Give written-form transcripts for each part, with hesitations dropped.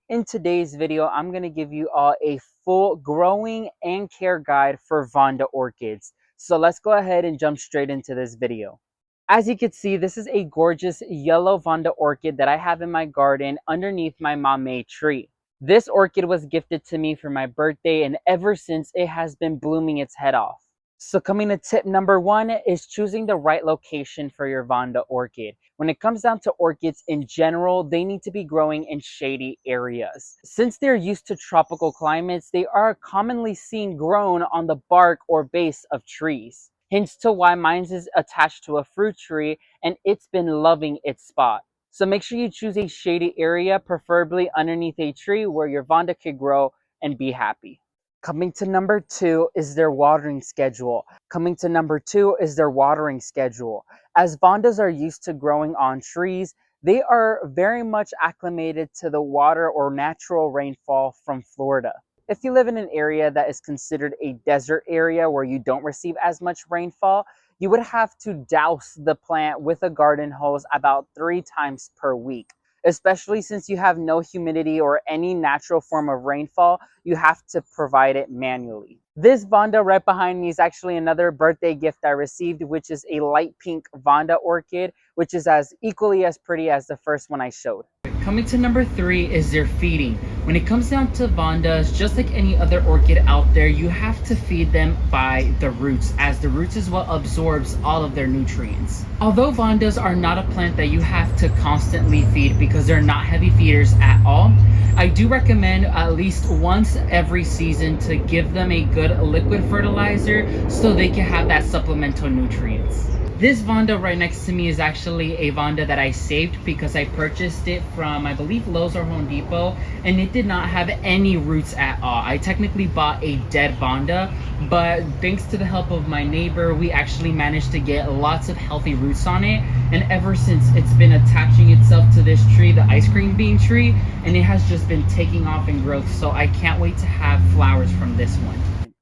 In today's video, I'm going to give you all a full growing and care guide for Vanda orchids. So let's go ahead and jump straight into this video. As you can see, this is a gorgeous yellow Vanda orchid that I have in my garden underneath my mame tree. This orchid was gifted to me for my birthday, and ever since it has been blooming its head off. So coming to tip number one is choosing the right location for your Vanda orchid. When it comes down to orchids in general, they need to be growing in shady areas. Since they're used to tropical climates, they are commonly seen grown on the bark or base of trees. Hence to why mine is attached to a fruit tree and it's been loving its spot. So make sure you choose a shady area, preferably underneath a tree where your Vanda could grow and be happy. Coming to number two is their watering schedule. As Vandas are used to growing on trees, they are very much acclimated to the water or natural rainfall from Florida. If you live in an area that is considered a desert area where you don't receive as much rainfall, you would have to douse the plant with a garden hose about 3 times per week. Especially since you have no humidity or any natural form of rainfall, you have to provide it manually. This Vanda right behind me is actually another birthday gift I received, which is a light pink Vanda orchid, which is as equally as pretty as the first one I showed. Coming to number three is their feeding. When it comes down to Vandas, just like any other orchid out there, you have to feed them by the roots, as the roots is what absorbs all of their nutrients. Although Vandas are not a plant that you have to constantly feed because they're not heavy feeders at all, I do recommend at least once every season to give them a good liquid fertilizer so they can have that supplemental nutrients. This Vanda right next to me is actually a Vanda that I saved because I purchased it from, I believe, Lowe's or Home Depot, and it did not have any roots at all. I technically bought a dead Vanda, but thanks to the help of my neighbor, we actually managed to get lots of healthy roots on it, and ever since it's been attaching itself to this tree, the ice cream bean tree, and it has just been taking off in growth, so I can't wait to have flowers from this one.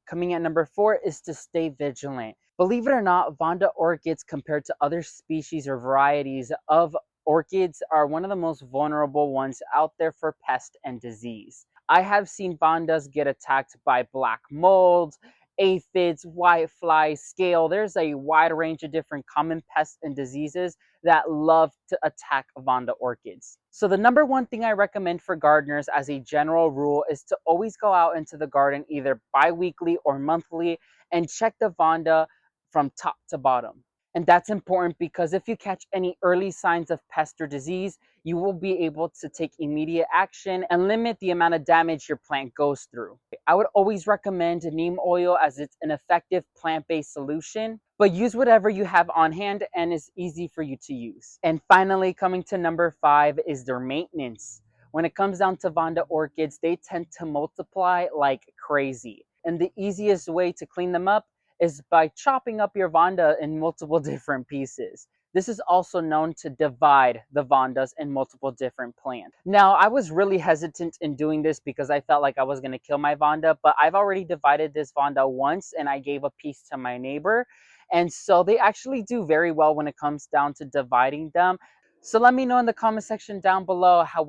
Coming at number four is to stay vigilant. Believe it or not, Vanda orchids compared to other species or varieties of orchids are one of the most vulnerable ones out there for pest and disease. I have seen Vandas get attacked by black mold, aphids, whiteflies, scale. There's a wide range of different common pests and diseases that love to attack Vanda orchids. So the number one thing I recommend for gardeners as a general rule is to always go out into the garden either bi-weekly or monthly and check the Vanda from top to bottom. And that's important because if you catch any early signs of pest or disease, you will be able to take immediate action and limit the amount of damage your plant goes through. I would always recommend neem oil as it's an effective plant-based solution, but use whatever you have on hand and is easy for you to use. And finally, coming to number five is their maintenance. When it comes down to Vanda orchids, they tend to multiply like crazy. And the easiest way to clean them up is by chopping up your Vanda in multiple different pieces. This is also known to divide the Vandas in multiple different plants. Now, I was really hesitant in doing this because I felt like I was going to kill my Vanda, but I've already divided this Vanda once and I gave a piece to my neighbor. And so they actually do very well when it comes down to dividing them. So let me know in the comment section down below have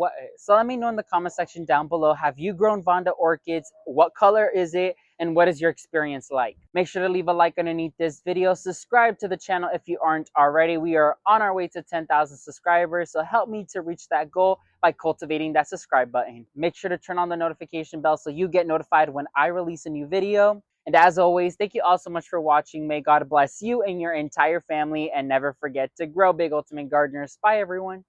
you grown Vanda orchids? What color is it? And what is your experience like? Make sure to leave a like underneath this video. Subscribe to the channel if you aren't already. We are on our way to 10,000 subscribers, so help me to reach that goal by cultivating that subscribe button. Make sure to turn on the notification bell so you get notified when I release a new video. And as always, thank you all so much for watching. May God bless you and your entire family, and never forget to grow big, ultimate gardeners. Bye, everyone.